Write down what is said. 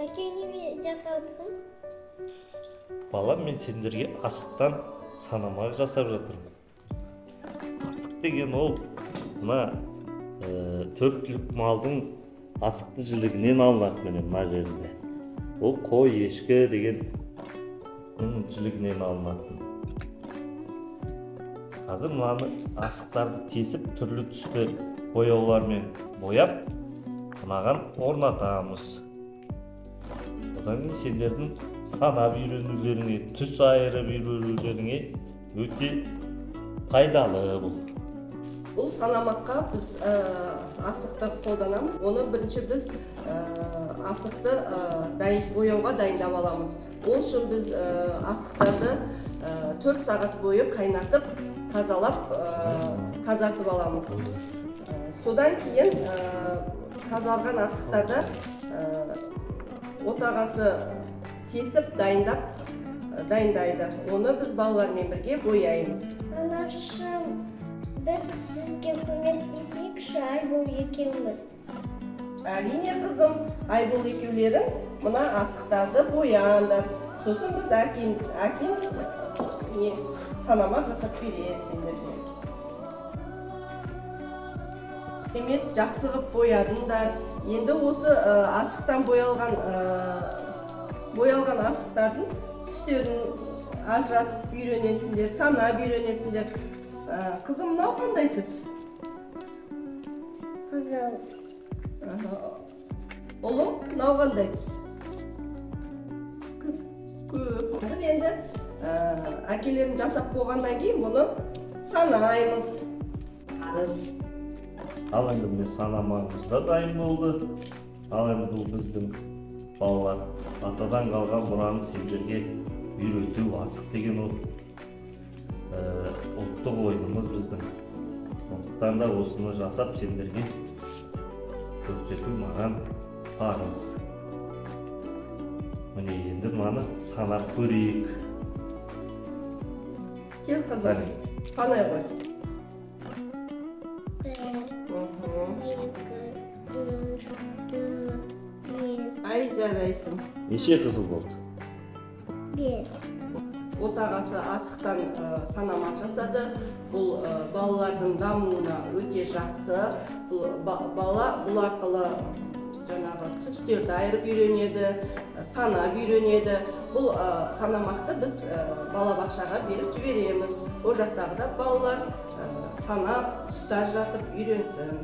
Әке неме жасаусың? Балам, мен сендерге асықтан санамақ жасап жатырмын. Асық деген ол мына төрт түлік малдың асықты жілігінен алынады міне мына жерінде. Ол қой, ешкі деген жілігінен алынады. Қазір мынаны асықтарды тесіп, түрлі түсті бояулармен бояп, мынаған орнатамыз. Содан кейін сендердің санап үйренулеріңе, түс айырып үйренулеріңе өте пайдалы бұл. Бұл санамаққа біз асықты қолданамыз. Оны бірінші біз асықты бояуға дайындап аламыз. Ол үшін біз асықтарды 4 сағат бойы қайнатып, тазалап, тазартып аламыз. Содан кейін тазарған асықтарды отағасы тесіп, дайындайды. Оны біз балалармен бірге бояймыз. Анашым, біз сізге көмектесейікші Айбол екеуміз. Әрине қызым, Айбол екеулерің мына асықтарды боянды. Сосын біз әкем санамақ жасап береді сендерге. Демек, жақсы қылып боядыңдар. Енді осы асықтан боялған асықтардың түстерін ажыратып үйренесіңдер, санап үйренесіңдер. Қызым, мынау қандай түс? Қызыл. Ұлым, мынау қандай түс? Көп. Қазір енді әкелерін жасап болғаннан кейін бұны санаймыз. Қарыз. Ал енді міне санамағымыз да дайын болды. Ал енді бұл біздің балалар атадан қалған мұраны сендерге үйрету, асық деген ол ұлттық ойынымыз біздің. Сондықтан да осыны жасап сендерге көрсету маған парыз. Міне енді мынаны санап көрейік. Кел қызым, санай ғой. 1, 2, 3, 4, 5. Ай, жарайсың. Неше қызыл болды? 1. Отағасы асықтан санамақ жасады. Бұл балалардың дамуына өте жақсы. Бала бұл арқылы жаңағы түстерді айырып үйренеді, санап үйренеді. Бұл санамақты біз балабақшаға беріп жібереміз. О жақтағы да балалар санап, түсті ажыратып үйренсін.